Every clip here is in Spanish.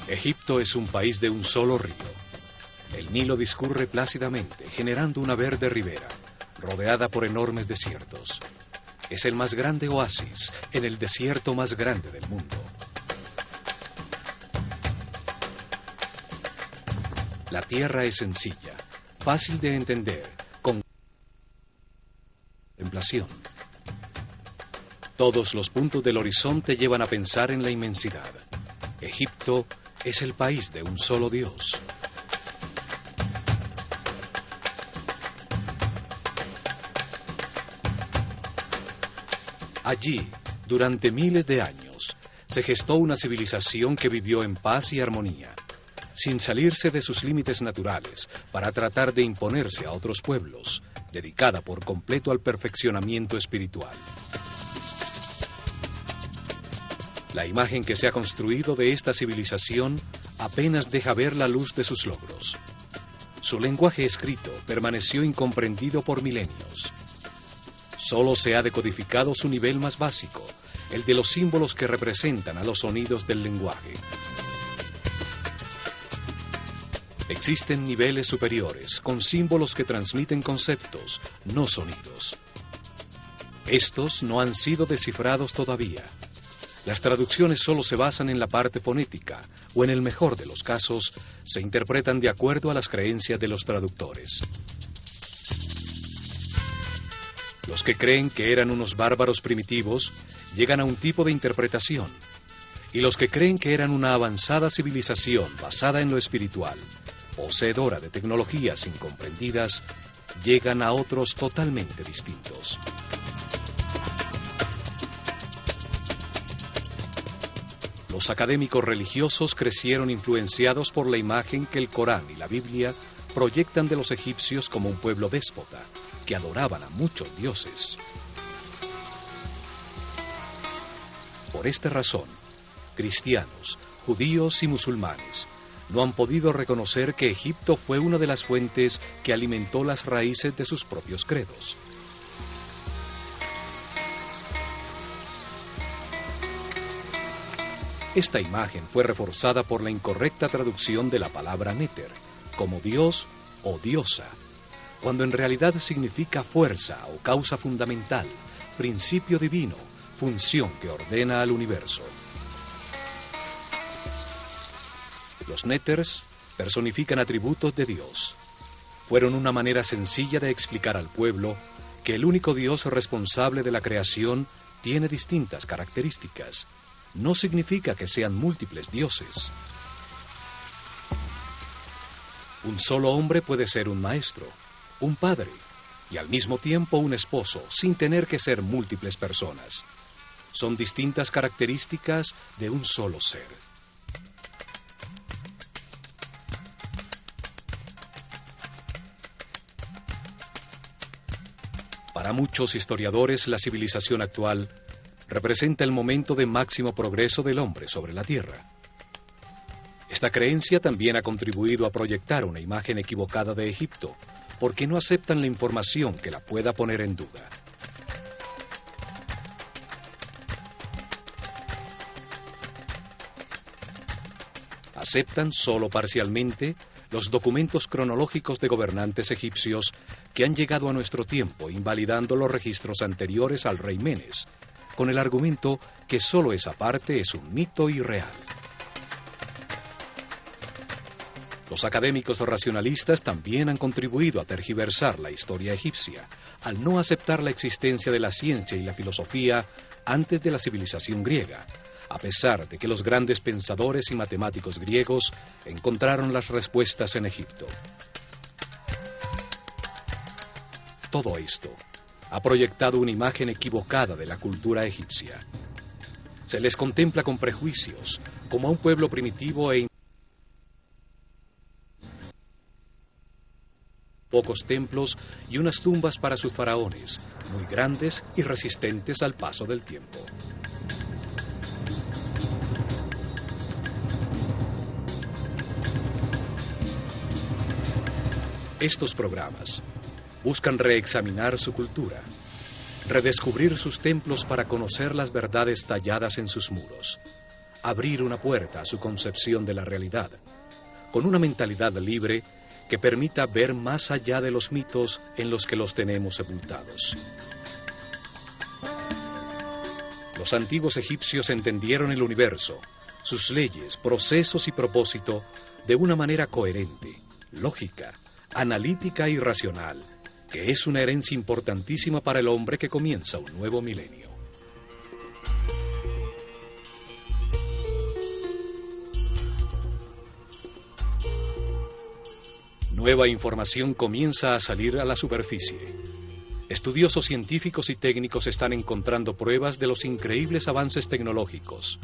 Egipto es un país de un solo río. El Nilo discurre plácidamente, generando una verde ribera, rodeada por enormes desiertos. Es el más grande oasis en el desierto más grande del mundo. La tierra es sencilla, fácil de entender, con contemplación. Todos los puntos del horizonte llevan a pensar en la inmensidad. Egipto es el país de un solo Dios. Allí, durante miles de años, se gestó una civilización que vivió en paz y armonía, sin salirse de sus límites naturales para tratar de imponerse a otros pueblos, dedicada por completo al perfeccionamiento espiritual. La imagen que se ha construido de esta civilización apenas deja ver la luz de sus logros. Su lenguaje escrito permaneció incomprendido por milenios. Solo se ha decodificado su nivel más básico, el de los símbolos que representan a los sonidos del lenguaje. Existen niveles superiores, con símbolos que transmiten conceptos, no sonidos. Estos no han sido descifrados todavía. Las traducciones solo se basan en la parte fonética, o en el mejor de los casos, se interpretan de acuerdo a las creencias de los traductores. Los que creen que eran unos bárbaros primitivos llegan a un tipo de interpretación, y los que creen que eran una avanzada civilización basada en lo espiritual, poseedora de tecnologías incomprendidas, llegan a otros totalmente distintos. Los académicos religiosos crecieron influenciados por la imagen que el Corán y la Biblia proyectan de los egipcios como un pueblo déspota, que adoraban a muchos dioses. Por esta razón, cristianos, judíos y musulmanes no han podido reconocer que Egipto fue una de las fuentes que alimentó las raíces de sus propios credos. Esta imagen fue reforzada por la incorrecta traducción de la palabra néter, como Dios o diosa, cuando en realidad significa fuerza o causa fundamental, principio divino, función que ordena al universo. Los néters personifican atributos de Dios. Fueron una manera sencilla de explicar al pueblo que el único Dios responsable de la creación tiene distintas características. No significa que sean múltiples dioses. Un solo hombre puede ser un maestro, un padre y al mismo tiempo un esposo, sin tener que ser múltiples personas. Son distintas características de un solo ser. Para muchos historiadores, la civilización actual representa el momento de máximo progreso del hombre sobre la Tierra. Esta creencia también ha contribuido a proyectar una imagen equivocada de Egipto, porque no aceptan la información que la pueda poner en duda. Aceptan solo parcialmente los documentos cronológicos de gobernantes egipcios que han llegado a nuestro tiempo, invalidando los registros anteriores al rey Menes, con el argumento que solo esa parte es un mito irreal. Los académicos racionalistas también han contribuido a tergiversar la historia egipcia, al no aceptar la existencia de la ciencia y la filosofía antes de la civilización griega, a pesar de que los grandes pensadores y matemáticos griegos encontraron las respuestas en Egipto. Todo esto ha proyectado una imagen equivocada de la cultura egipcia. Se les contempla con prejuicios, como a un pueblo primitivo e pocos templos y unas tumbas para sus faraones, muy grandes y resistentes al paso del tiempo. Estos programas buscan reexaminar su cultura, redescubrir sus templos para conocer las verdades talladas en sus muros, abrir una puerta a su concepción de la realidad, con una mentalidad libre que permita ver más allá de los mitos en los que los tenemos sepultados. Los antiguos egipcios entendieron el universo, sus leyes, procesos y propósito de una manera coherente, lógica, analítica y racional, que es una herencia importantísima para el hombre que comienza un nuevo milenio. Nueva información comienza a salir a la superficie. Estudiosos científicos y técnicos están encontrando pruebas de los increíbles avances tecnológicos,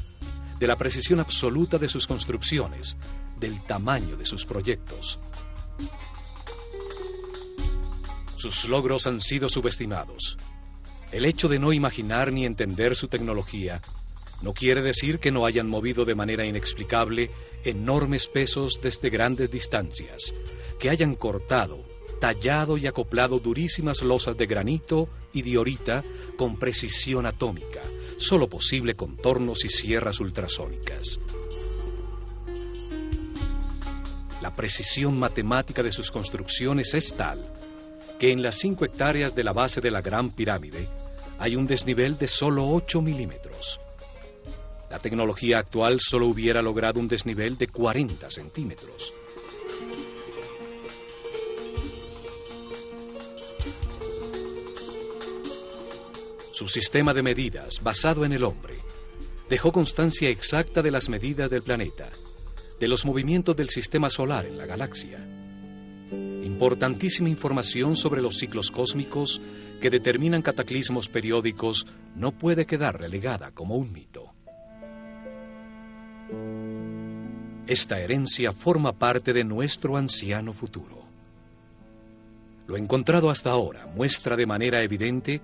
de la precisión absoluta de sus construcciones, del tamaño de sus proyectos. Sus logros han sido subestimados. El hecho de no imaginar ni entender su tecnología no quiere decir que no hayan movido de manera inexplicable enormes pesos desde grandes distancias, que hayan cortado, tallado y acoplado durísimas losas de granito y diorita con precisión atómica, solo posible con tornos y sierras ultrasónicas. La precisión matemática de sus construcciones es tal que en las 5 hectáreas de la base de la Gran Pirámide hay un desnivel de solo 8 milímetros. La tecnología actual solo hubiera logrado un desnivel de 40 centímetros. Su sistema de medidas, basado en el hombre, dejó constancia exacta de las medidas del planeta, de los movimientos del sistema solar en la galaxia. Importantísima información sobre los ciclos cósmicos que determinan cataclismos periódicos no puede quedar relegada como un mito. Esta herencia forma parte de nuestro anciano futuro. Lo encontrado hasta ahora muestra de manera evidente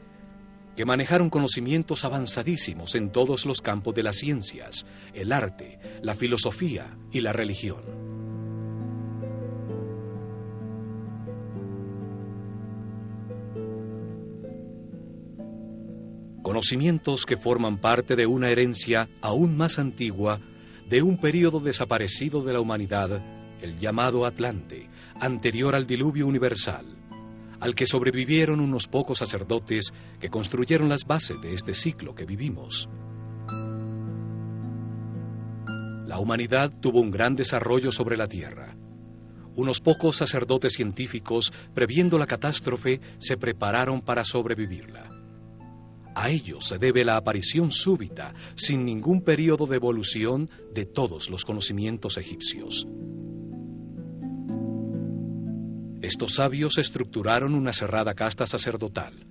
que manejaron conocimientos avanzadísimos en todos los campos de las ciencias, el arte, la filosofía y la religión. Conocimientos que forman parte de una herencia aún más antigua de un período desaparecido de la humanidad, el llamado Atlante, anterior al diluvio universal, al que sobrevivieron unos pocos sacerdotes que construyeron las bases de este ciclo que vivimos. La humanidad tuvo un gran desarrollo sobre la Tierra. Unos pocos sacerdotes científicos, previendo la catástrofe, se prepararon para sobrevivirla. A ello se debe la aparición súbita, sin ningún período de evolución, de todos los conocimientos egipcios. Estos sabios estructuraron una cerrada casta sacerdotal.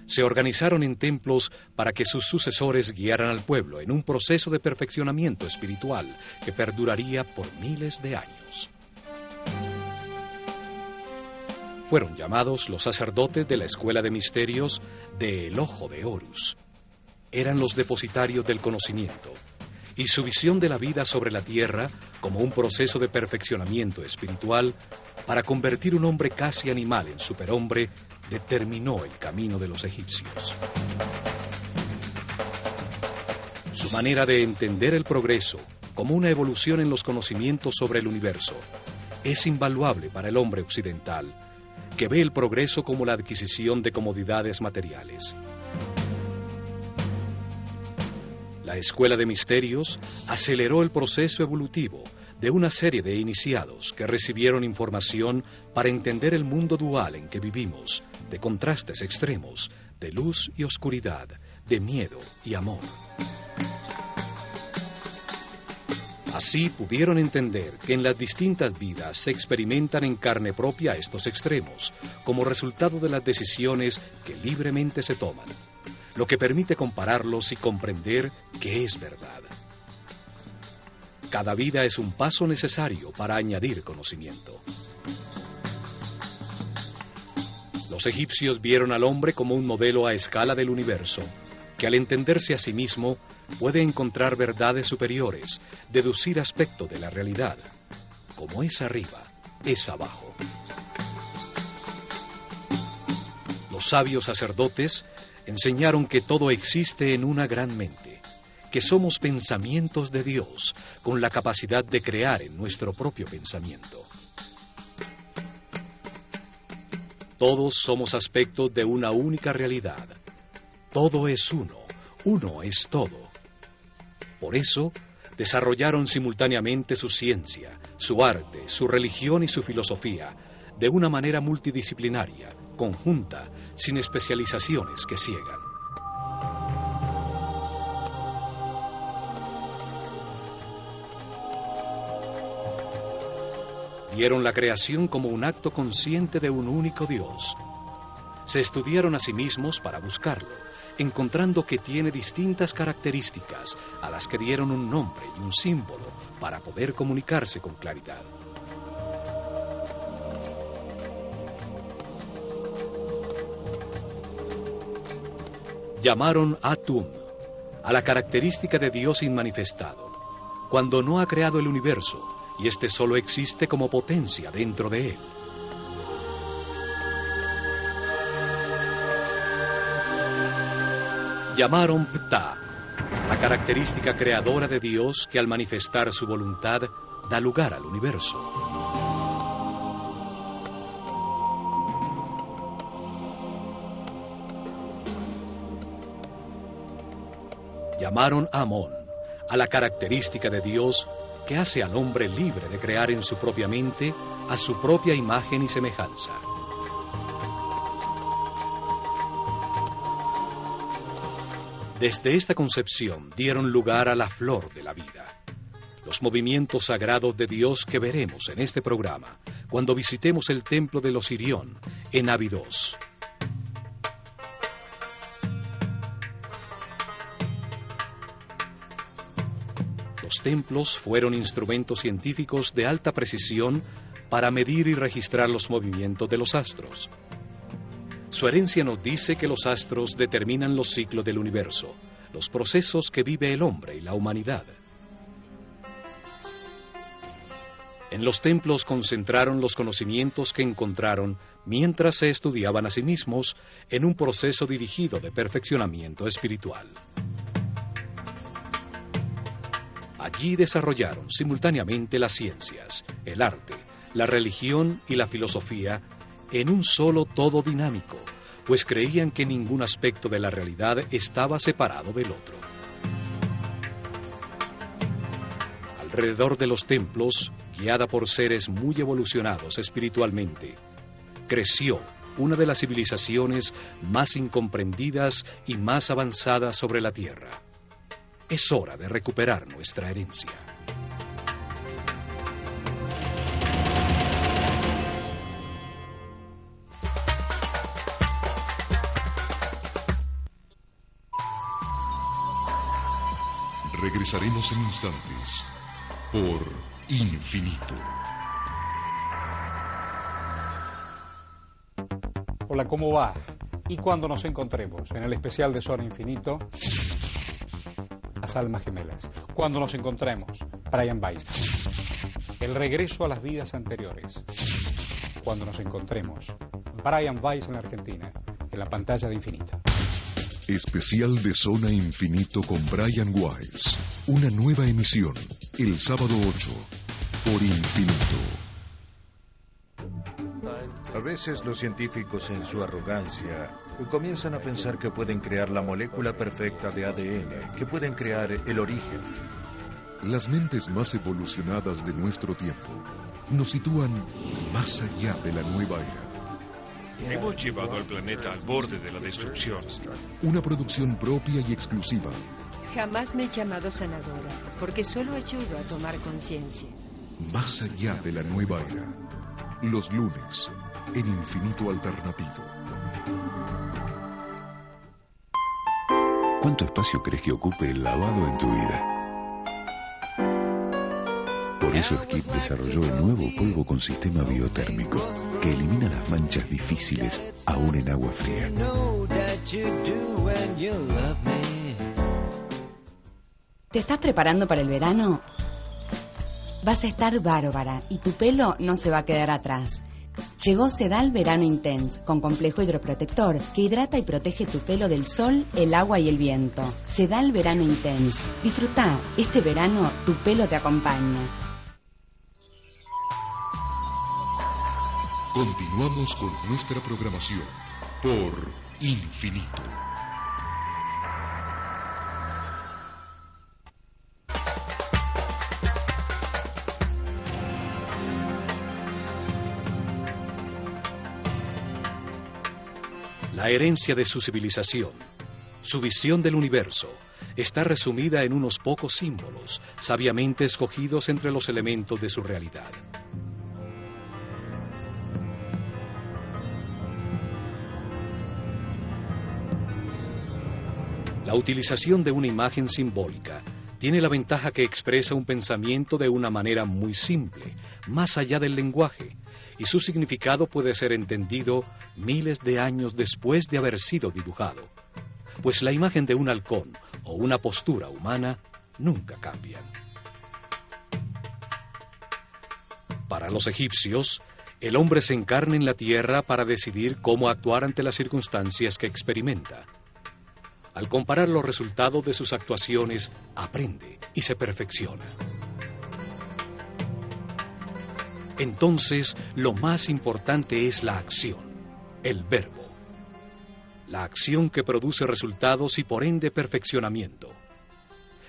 Se organizaron en templos para que sus sucesores guiaran al pueblo en un proceso de perfeccionamiento espiritual que perduraría por miles de años. Fueron llamados los sacerdotes de la escuela de misterios de El Ojo de Horus. Eran los depositarios del conocimiento, y su visión de la vida sobre la tierra como un proceso de perfeccionamiento espiritual para convertir un hombre casi animal en superhombre determinó el camino de los egipcios. Su manera de entender el progreso como una evolución en los conocimientos sobre el universo es invaluable para el hombre occidental, que ve el progreso como la adquisición de comodidades materiales. La Escuela de Misterios aceleró el proceso evolutivo de una serie de iniciados que recibieron información para entender el mundo dual en que vivimos, de contrastes extremos, de luz y oscuridad, de miedo y amor. Así pudieron entender que en las distintas vidas se experimentan en carne propia estos extremos, como resultado de las decisiones que libremente se toman, lo que permite compararlos y comprender qué es verdad. Cada vida es un paso necesario para añadir conocimiento. Los egipcios vieron al hombre como un modelo a escala del universo, que al entenderse a sí mismo puede encontrar verdades superiores, deducir aspectos de la realidad. Como es arriba, es abajo. Los sabios sacerdotes enseñaron que todo existe en una gran mente, que somos pensamientos de Dios, con la capacidad de crear en nuestro propio pensamiento. Todos somos aspectos de una única realidad. Todo es uno, uno es todo. Por eso, desarrollaron simultáneamente su ciencia, su arte, su religión y su filosofía, de una manera multidisciplinaria, conjunta, sin especializaciones que ciegan. Vieron la creación como un acto consciente de un único Dios. Se estudiaron a sí mismos para buscarlo, encontrando que tiene distintas características a las que dieron un nombre y un símbolo para poder comunicarse con claridad. Llamaron Atum, a la característica de Dios inmanifestado, cuando no ha creado el universo, y este solo existe como potencia dentro de él. Llamaron Ptah, la característica creadora de Dios que al manifestar su voluntad da lugar al universo. Llamaron Amón, a la característica de Dios que hace al hombre libre de crear en su propia mente a su propia imagen y semejanza. Desde esta concepción dieron lugar a la flor de la vida, los movimientos sagrados de Dios que veremos en este programa cuando visitemos el templo de los Irión en Abidos. Los templos fueron instrumentos científicos de alta precisión para medir y registrar los movimientos de los astros. Su herencia nos dice que los astros determinan los ciclos del universo, los procesos que vive el hombre y la humanidad. En los templos concentraron los conocimientos que encontraron mientras se estudiaban a sí mismos en un proceso dirigido de perfeccionamiento espiritual. Allí desarrollaron simultáneamente las ciencias, el arte, la religión y la filosofía en un solo todo dinámico, pues creían que ningún aspecto de la realidad estaba separado del otro. Alrededor de los templos, guiada por seres muy evolucionados espiritualmente, creció una de las civilizaciones más incomprendidas y más avanzadas sobre la Tierra. Es hora de recuperar nuestra herencia. Regresaremos en instantes por Infinito. Hola, ¿cómo va? Y cuando nos encontremos en el especial de Zona Infinito, las almas gemelas. Cuando nos encontremos, Brian Weiss. El regreso a las vidas anteriores. Cuando nos encontremos, Brian Weiss en la Argentina, en la pantalla de Infinito. Especial de Zona Infinito con Brian Weiss. Una nueva emisión, el sábado 8, por Infinito. A veces los científicos en su arrogancia comienzan a pensar que pueden crear la molécula perfecta de ADN, que pueden crear el origen. Las mentes más evolucionadas de nuestro tiempo nos sitúan más allá de la nueva era. Hemos llevado al planeta al borde de la destrucción. Una producción propia y exclusiva. Jamás me he llamado sanadora, porque solo ayudo a tomar conciencia. Más allá de la nueva era. Los lunes, en Infinito Alternativo. ¿Cuánto espacio crees que ocupe el lavado en tu vida? Por eso Skip desarrolló el nuevo polvo con sistema biotérmico que elimina las manchas difíciles aún en agua fría. ¿Te estás preparando para el verano? Vas a estar bárbara y tu pelo no se va a quedar atrás. Llegó Sedal Verano Intense, con complejo hidroprotector que hidrata y protege tu pelo del sol, el agua y el viento. Sedal Verano Intense. Disfruta, este verano tu pelo te acompaña. Continuamos con nuestra programación por Infinito. La herencia de su civilización, su visión del universo, está resumida en unos pocos símbolos, sabiamente escogidos entre los elementos de su realidad. La utilización de una imagen simbólica tiene la ventaja que expresa un pensamiento de una manera muy simple, más allá del lenguaje, y su significado puede ser entendido miles de años después de haber sido dibujado, pues la imagen de un halcón o una postura humana nunca cambian. Para los egipcios, el hombre se encarna en la tierra para decidir cómo actuar ante las circunstancias que experimenta. Al comparar los resultados de sus actuaciones, aprende y se perfecciona. Entonces, lo más importante es la acción, el verbo. La acción que produce resultados y por ende perfeccionamiento.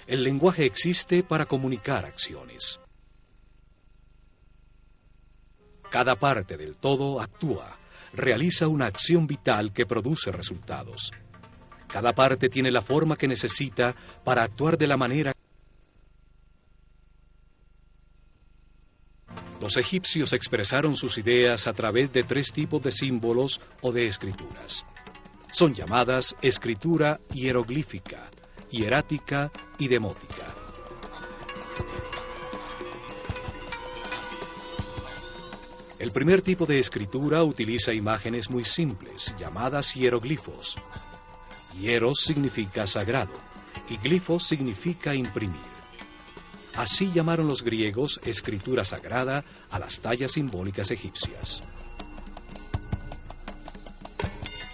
El lenguaje existe para comunicar acciones. Cada parte del todo actúa, realiza una acción vital que produce resultados. Cada parte tiene la forma que necesita para actuar de la manera. Los egipcios expresaron sus ideas a través de 3 tipos de símbolos o de escrituras. Son llamadas escritura hieroglífica, hierática y demótica. El primer tipo de escritura utiliza imágenes muy simples, llamadas hieroglifos. Hieros significa sagrado y glifos significa imprimir. Así llamaron los griegos escritura sagrada a las tallas simbólicas egipcias.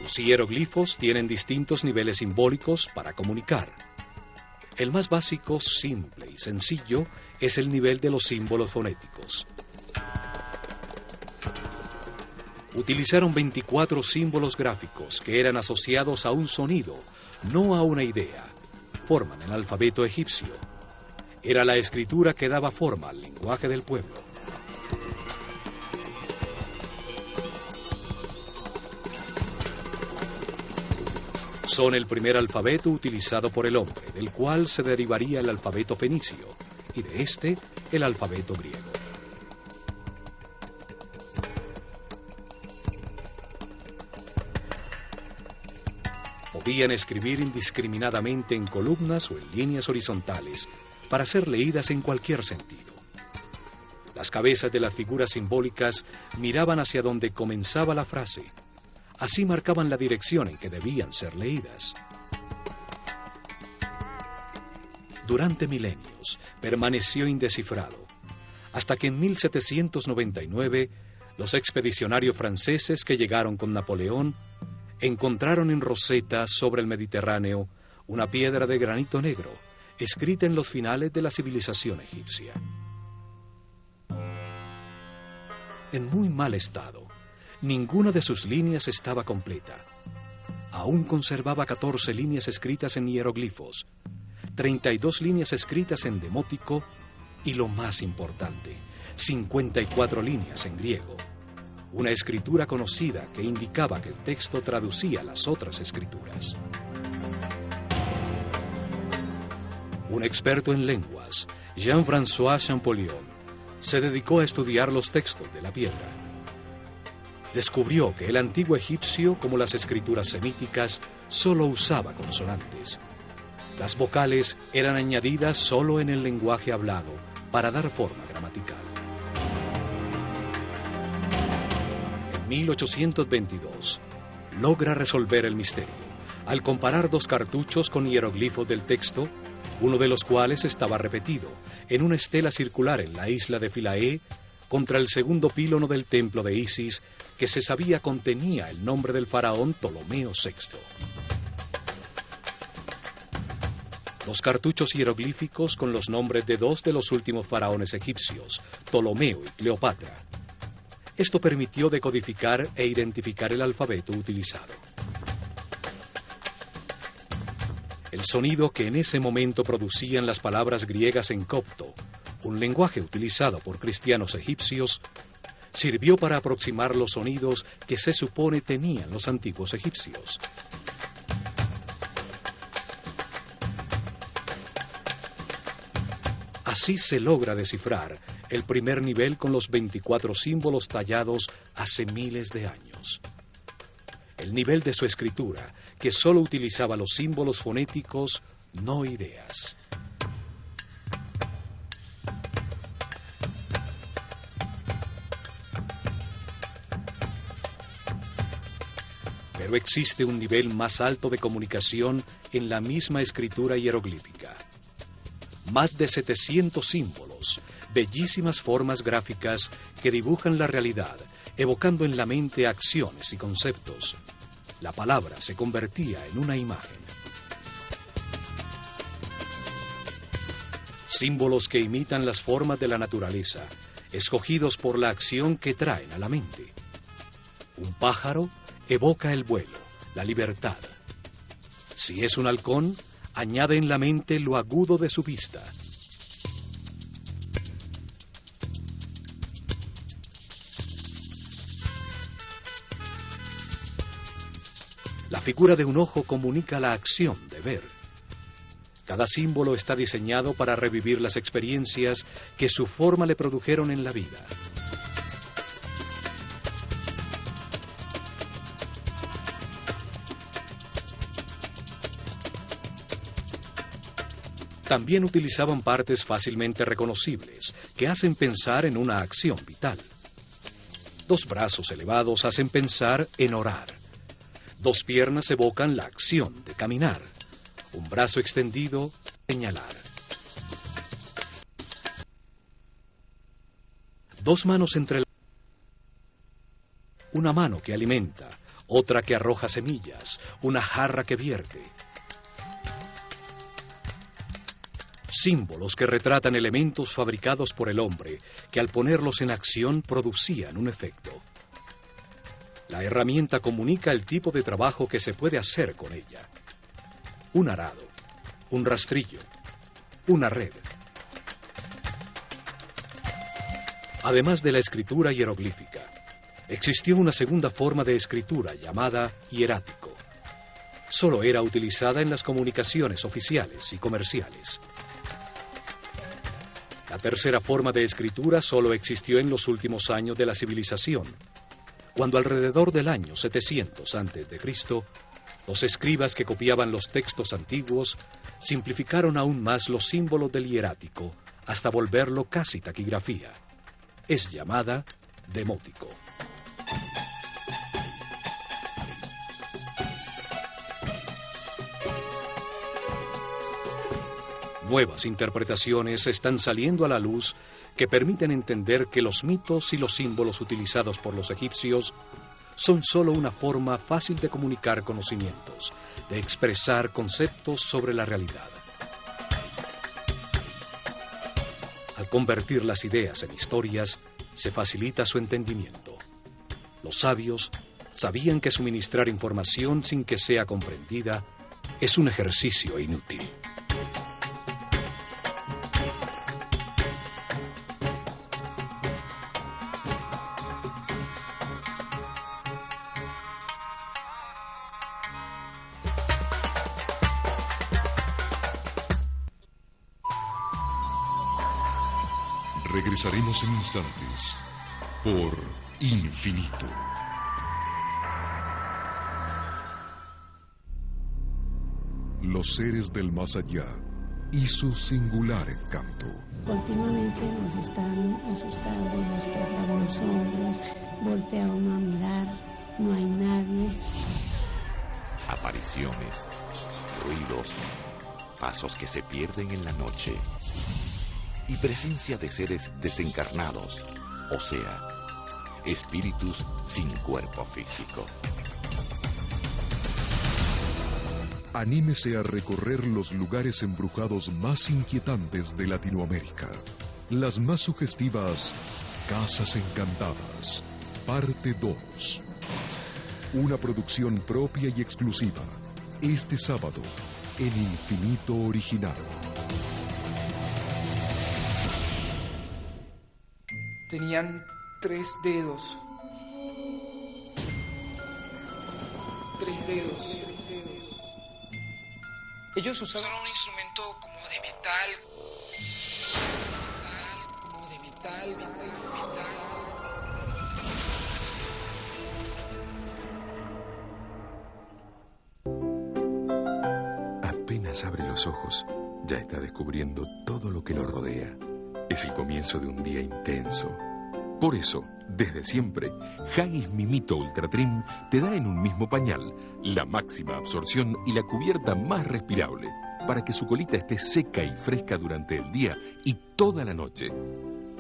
Los hieroglifos tienen distintos niveles simbólicos para comunicar. El más básico, simple y sencillo es el nivel de los símbolos fonéticos. Utilizaron 24 símbolos gráficos que eran asociados a un sonido, no a una idea. Forman el alfabeto egipcio. Era la escritura que daba forma al lenguaje del pueblo. Son el primer alfabeto utilizado por el hombre, del cual se derivaría el alfabeto fenicio, y de este, el alfabeto griego. Podían escribir indiscriminadamente en columnas o en líneas horizontales para ser leídas en cualquier sentido. Las cabezas de las figuras simbólicas miraban hacia donde comenzaba la frase. Así marcaban la dirección en que debían ser leídas. Durante milenios permaneció indescifrado, hasta que en 1799 los expedicionarios franceses que llegaron con Napoleón encontraron en Rosetta, sobre el Mediterráneo, una piedra de granito negro, escrita en los finales de la civilización egipcia. En muy mal estado, ninguna de sus líneas estaba completa. Aún conservaba 14 líneas escritas en hieroglifos, 32 líneas escritas en demótico y, lo más importante, 54 líneas en griego. Una escritura conocida que indicaba que el texto traducía las otras escrituras. Un experto en lenguas, Jean-François Champollion, se dedicó a estudiar los textos de la piedra. Descubrió que el antiguo egipcio, como las escrituras semíticas, solo usaba consonantes. Las vocales eran añadidas solo en el lenguaje hablado para dar forma gramatical. En 1822, logra resolver el misterio al comparar 2 cartuchos con hieroglifos del texto, uno de los cuales estaba repetido en una estela circular en la isla de Philae contra el segundo pílono del templo de Isis, que se sabía contenía el nombre del faraón Ptolomeo VI. Los cartuchos hieroglíficos con los nombres de dos de los últimos faraones egipcios, Ptolomeo y Cleopatra. Esto permitió decodificar e identificar el alfabeto utilizado. El sonido que en ese momento producían las palabras griegas en copto, un lenguaje utilizado por cristianos egipcios, sirvió para aproximar los sonidos que se supone tenían los antiguos egipcios. Así se logra descifrar el primer nivel con los 24 símbolos tallados hace miles de años. El nivel de su escritura, que solo utilizaba los símbolos fonéticos, no ideas. Pero existe un nivel más alto de comunicación en la misma escritura hieroglífica. Más de 700 símbolos, bellísimas formas gráficas que dibujan la realidad, evocando en la mente acciones y conceptos. La palabra se convertía en una imagen. Símbolos que imitan las formas de la naturaleza, escogidos por la acción que traen a la mente. Un pájaro evoca el vuelo, la libertad. Si es un halcón, añade en la mente lo agudo de su vista. La figura de un ojo comunica la acción de ver. Cada símbolo está diseñado para revivir las experiencias que su forma le produjeron en la vida. También utilizaban partes fácilmente reconocibles, que hacen pensar en una acción vital. Dos brazos elevados hacen pensar en orar. Dos piernas evocan la acción de caminar. Un brazo extendido, señalar. Dos manos una mano que alimenta, otra que arroja semillas, una jarra que vierte. Símbolos que retratan elementos fabricados por el hombre, que al ponerlos en acción producían un efecto. La herramienta comunica el tipo de trabajo que se puede hacer con ella. Un arado, un rastrillo, una red. Además de la escritura hieroglífica, existió una segunda forma de escritura llamada hierático. Solo era utilizada en las comunicaciones oficiales y comerciales. La tercera forma de escritura solo existió en los últimos años de la civilización, cuando alrededor del año 700 a.C., los escribas que copiaban los textos antiguos simplificaron aún más los símbolos del hierático hasta volverlo casi taquigrafía. Es llamada demótico. Nuevas interpretaciones están saliendo a la luz que permiten entender que los mitos y los símbolos utilizados por los egipcios son solo una forma fácil de comunicar conocimientos, de expresar conceptos sobre la realidad. Al convertir las ideas en historias, se facilita su entendimiento. Los sabios sabían que suministrar información sin que sea comprendida es un ejercicio inútil. Regresaremos en instantes por Infinito. Los seres del más allá y su singular encanto. Continuamente nos están asustando, nos tocan los hombros, voltea uno a mirar, no hay nadie. Apariciones, ruidos, pasos que se pierden en la noche y presencia de seres desencarnados, o sea, espíritus sin cuerpo físico. Anímese a recorrer los lugares embrujados más inquietantes de Latinoamérica. Las más sugestivas Casas Encantadas, parte 2. Una producción propia y exclusiva. Este sábado, en Infinito Original. Tenían 3 dedos. 3 dedos. Ellos usaban un instrumento como de metal. Como de metal. Apenas abre los ojos, ya está descubriendo todo lo que lo rodea. Es el comienzo de un día intenso. Por eso, desde siempre, Haggis Mimito Ultra Trim te da en un mismo pañal la máxima absorción y la cubierta más respirable para que su colita esté seca y fresca durante el día y toda la noche.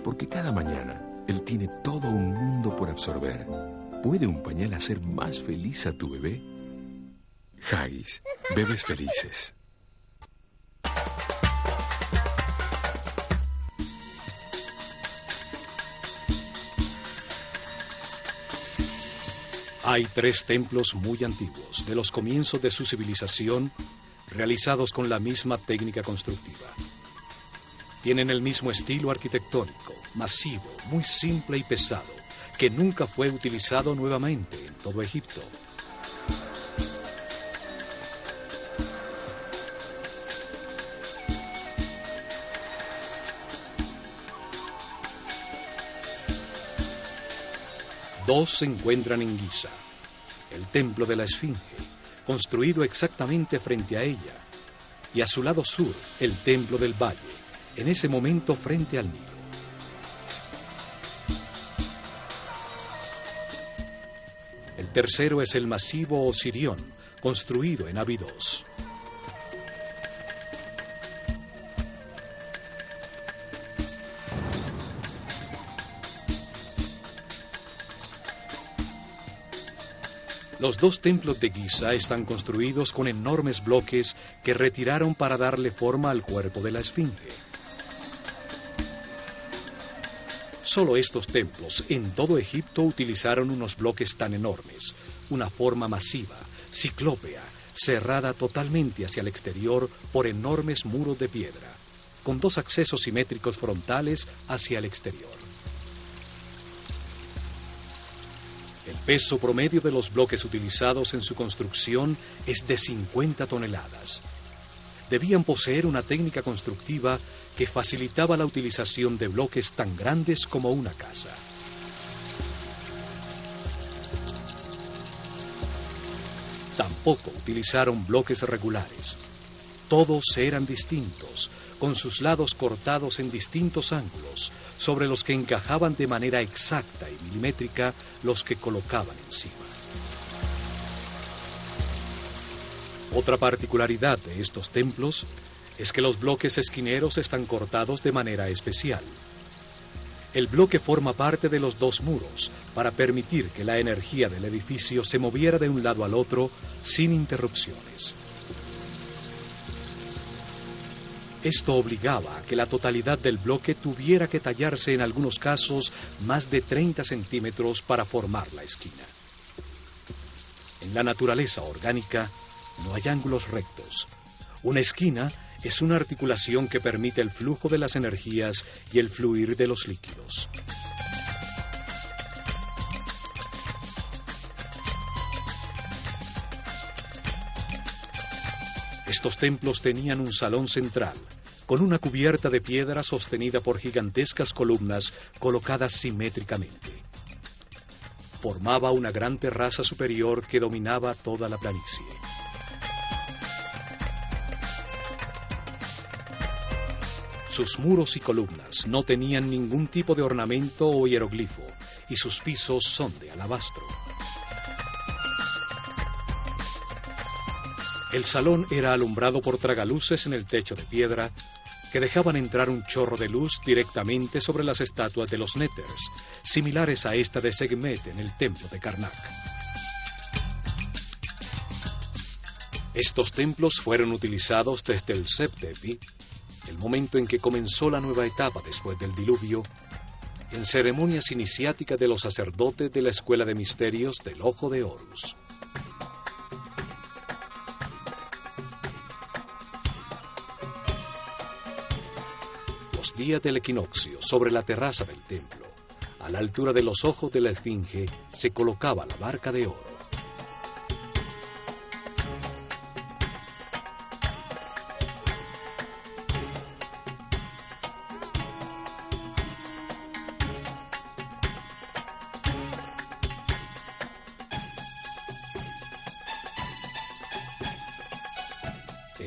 Porque cada mañana él tiene todo un mundo por absorber. ¿Puede un pañal hacer más feliz a tu bebé? Haggis, bebés felices. Hay 3 templos muy antiguos, de los comienzos de su civilización, realizados con la misma técnica constructiva. Tienen el mismo estilo arquitectónico, masivo, muy simple y pesado, que nunca fue utilizado nuevamente en todo Egipto. Dos se encuentran en Giza, el templo de la Esfinge, construido exactamente frente a ella, y a su lado sur, el templo del Valle, en ese momento frente al Nilo. El tercero es el masivo Osirión, construido en Abidos. Los 2 templos de Giza están construidos con enormes bloques que retiraron para darle forma al cuerpo de la Esfinge. Solo estos templos en todo Egipto utilizaron unos bloques tan enormes, una forma masiva, ciclópea, cerrada totalmente hacia el exterior por enormes muros de piedra, con 2 accesos simétricos frontales hacia el exterior. El peso promedio de los bloques utilizados en su construcción es de 50 toneladas. Debían poseer una técnica constructiva que facilitaba la utilización de bloques tan grandes como una casa. Tampoco utilizaron bloques regulares. Todos eran distintos, con sus lados cortados en distintos ángulos, sobre los que encajaban de manera exacta y milimétrica los que colocaban encima. Otra particularidad de estos templos es que los bloques esquineros están cortados de manera especial. El bloque forma parte de los 2 muros para permitir que la energía del edificio se moviera de un lado al otro sin interrupciones. Esto obligaba a que la totalidad del bloque tuviera que tallarse en algunos casos más de 30 centímetros para formar la esquina. En la naturaleza orgánica no hay ángulos rectos. Una esquina es una articulación que permite el flujo de las energías y el fluir de los líquidos. Estos templos tenían un salón central, con una cubierta de piedra sostenida por gigantescas columnas colocadas simétricamente. Formaba una gran terraza superior que dominaba toda la planicie. Sus muros y columnas no tenían ningún tipo de ornamento o hieroglifo, y sus pisos son de alabastro. El salón era alumbrado por tragaluces en el techo de piedra que dejaban entrar un chorro de luz directamente sobre las estatuas de los Néters, similares a esta de Sekhmet en el templo de Karnak. Estos templos fueron utilizados desde el Seb-Tepi, el momento en que comenzó la nueva etapa después del diluvio, en ceremonias iniciáticas de los sacerdotes de la Escuela de Misterios del Ojo de Horus. Los días del equinoccio, sobre la terraza del templo, a la altura de los ojos de la esfinge, se colocaba la barca de oro.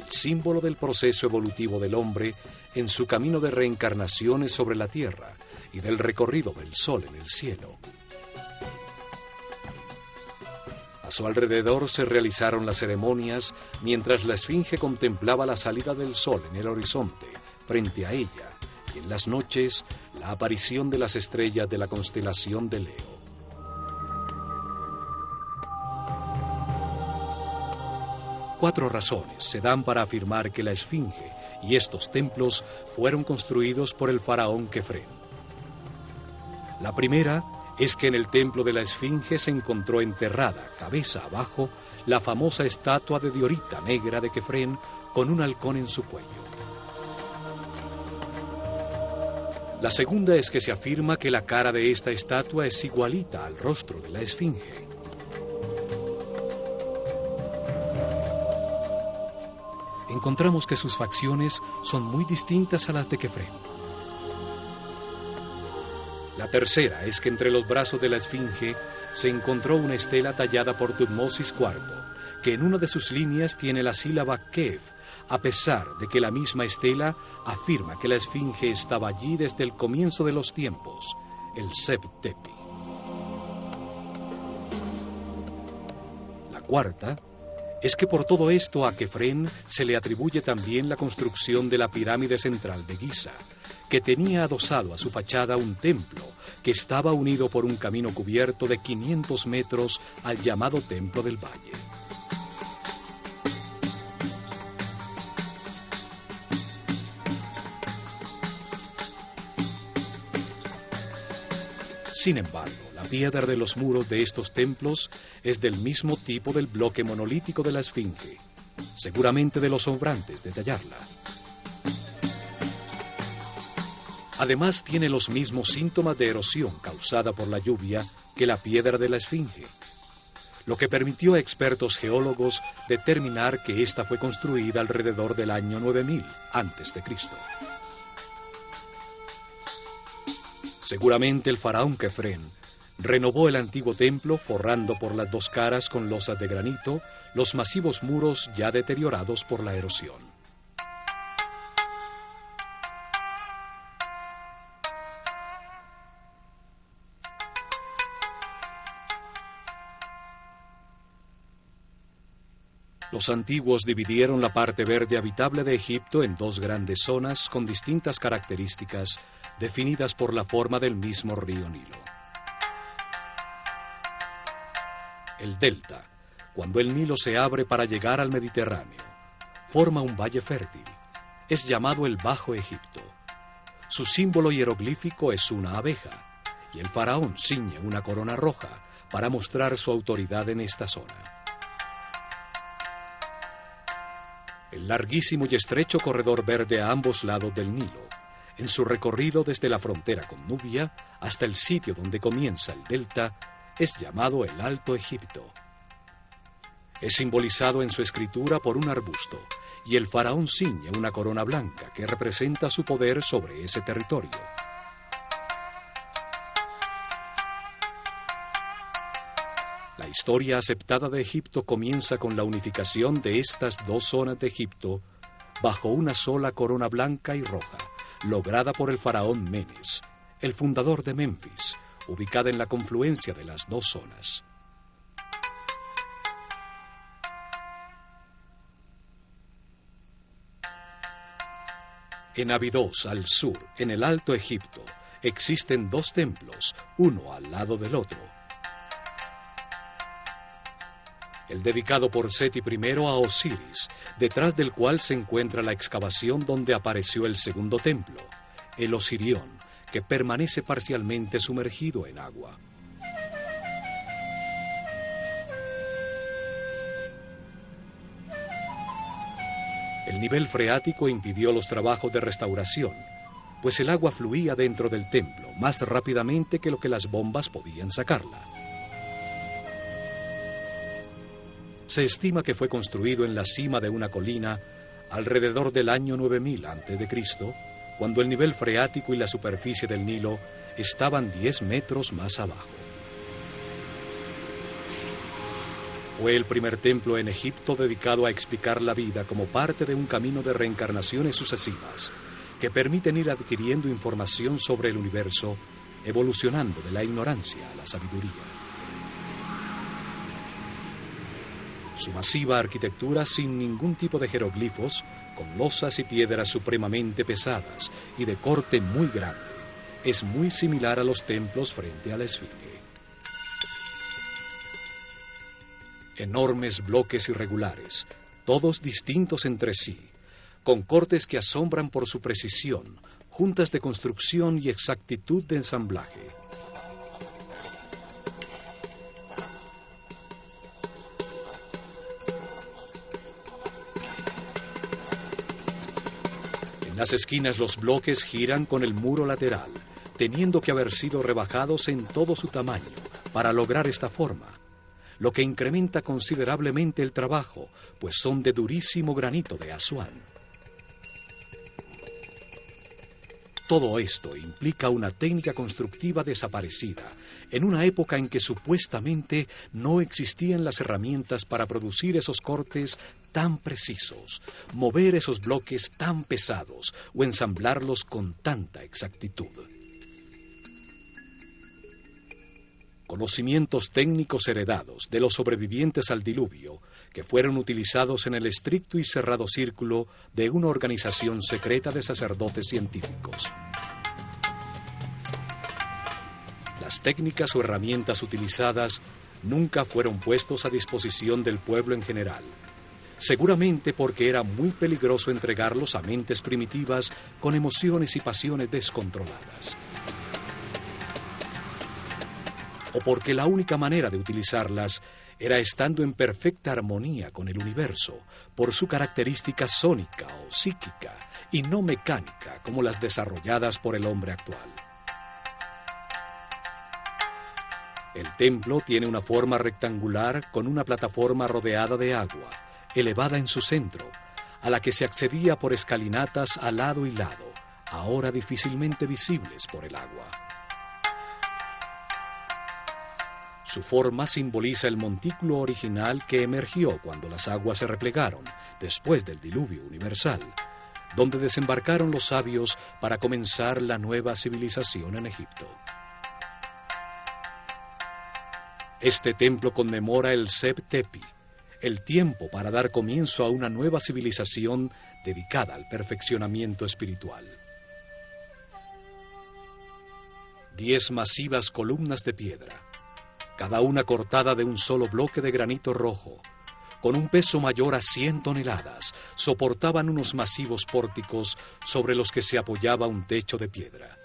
Símbolo del proceso evolutivo del hombre en su camino de reencarnaciones sobre la tierra y del recorrido del sol en el cielo. A su alrededor se realizaron las ceremonias mientras la esfinge contemplaba la salida del sol en el horizonte frente a ella y en las noches la aparición de las estrellas de la constelación de Leo. Cuatro razones se dan para afirmar que la esfinge y estos templos fueron construidos por el faraón Kefren. La primera es que en el templo de la esfinge se encontró enterrada, cabeza abajo, la famosa estatua de diorita negra de Kefren con un halcón en su cuello. La segunda es que se afirma que la cara de esta estatua es igualita al rostro de la esfinge. Encontramos que sus facciones son muy distintas a las de Kefren. La tercera es que entre los brazos de la esfinge se encontró una estela tallada por Tutmosis IV, que en una de sus líneas tiene la sílaba Kef, a pesar de que la misma estela afirma que la esfinge estaba allí desde el comienzo de los tiempos, el Seb-Tepi. La cuarta es que por todo esto a Kefren se le atribuye también la construcción de la pirámide central de Giza, que tenía adosado a su fachada un templo que estaba unido por un camino cubierto de 500 metros al llamado Templo del Valle. Sin embargo, la piedra de los muros de estos templos es del mismo tipo del bloque monolítico de la esfinge, seguramente de los sobrantes de tallarla. Además, tiene los mismos síntomas de erosión causada por la lluvia que la piedra de la esfinge, lo que permitió a expertos geólogos determinar que ésta fue construida alrededor del año 9000 a.C. Seguramente el faraón Kefren renovó el antiguo templo forrando por las dos caras con losas de granito los masivos muros ya deteriorados por la erosión. Los antiguos dividieron la parte verde habitable de Egipto en dos grandes zonas con distintas características definidas por la forma del mismo río Nilo. El delta, cuando el Nilo se abre para llegar al Mediterráneo, forma un valle fértil. Es llamado el Bajo Egipto. Su símbolo hieroglífico es una abeja, y el faraón ciñe una corona roja para mostrar su autoridad en esta zona. El larguísimo y estrecho corredor verde a ambos lados del Nilo, en su recorrido desde la frontera con Nubia hasta el sitio donde comienza el delta, es llamado el Alto Egipto. Es simbolizado en su escritura por un arbusto, y el faraón ciñe una corona blanca que representa su poder sobre ese territorio. La historia aceptada de Egipto comienza con la unificación de estas dos zonas de Egipto bajo una sola corona blanca y roja, lograda por el faraón Menes, el fundador de Memphis, ubicada en la confluencia de las dos zonas. En Abidos, al sur, en el Alto Egipto, existen dos templos, uno al lado del otro. El dedicado por Seti I a Osiris, detrás del cual se encuentra la excavación donde apareció el segundo templo, el Osirión, que permanece parcialmente sumergido en agua. El nivel freático impidió los trabajos de restauración, pues el agua fluía dentro del templo más rápidamente que lo que las bombas podían sacarla. Se estima que fue construido en la cima de una colina alrededor del año 9000 a.C., cuando el nivel freático y la superficie del Nilo estaban 10 metros más abajo. Fue el primer templo en Egipto dedicado a explicar la vida como parte de un camino de reencarnaciones sucesivas que permiten ir adquiriendo información sobre el universo, evolucionando de la ignorancia a la sabiduría. Su masiva arquitectura sin ningún tipo de jeroglifos, con losas y piedras supremamente pesadas y de corte muy grande, es muy similar a los templos frente a la Esfinge. Enormes bloques irregulares, todos distintos entre sí, con cortes que asombran por su precisión, juntas de construcción y exactitud de ensamblaje. En las esquinas los bloques giran con el muro lateral, teniendo que haber sido rebajados en todo su tamaño para lograr esta forma, lo que incrementa considerablemente el trabajo, pues son de durísimo granito de Asuán. Todo esto implica una técnica constructiva desaparecida, en una época en que supuestamente no existían las herramientas para producir esos cortes tan precisos, mover esos bloques tan pesados o ensamblarlos con tanta exactitud. Conocimientos técnicos heredados de los sobrevivientes al diluvio que fueron utilizados en el estricto y cerrado círculo de una organización secreta de sacerdotes científicos. Las técnicas o herramientas utilizadas nunca fueron puestos a disposición del pueblo en general, seguramente porque era muy peligroso entregarlos a mentes primitivas con emociones y pasiones descontroladas, o porque la única manera de utilizarlas era estando en perfecta armonía con el universo, por su característica sónica o psíquica, y no mecánica como las desarrolladas por el hombre actual. El templo tiene una forma rectangular con una plataforma rodeada de agua, elevada en su centro, a la que se accedía por escalinatas a lado y lado, ahora difícilmente visibles por el agua. Su forma simboliza el montículo original que emergió cuando las aguas se replegaron, después del diluvio universal, donde desembarcaron los sabios para comenzar la nueva civilización en Egipto. Este templo conmemora el Seb Tepi, el tiempo para dar comienzo a una nueva civilización dedicada al perfeccionamiento espiritual. 10 masivas columnas de piedra, cada una cortada de un solo bloque de granito rojo, con un peso mayor a 100 toneladas, soportaban unos masivos pórticos sobre los que se apoyaba un techo de piedra.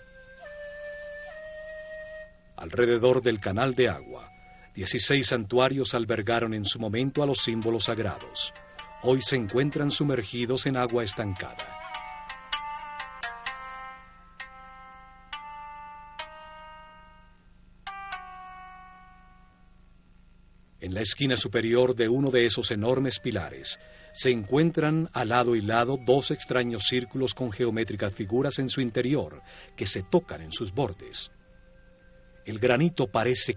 Alrededor del canal de agua, 16 santuarios albergaron en su momento a los símbolos sagrados. Hoy se encuentran sumergidos en agua estancada. En la esquina superior de uno de esos enormes pilares se encuentran a lado y lado 2 extraños círculos con geométricas figuras en su interior que se tocan en sus bordes. El granito parece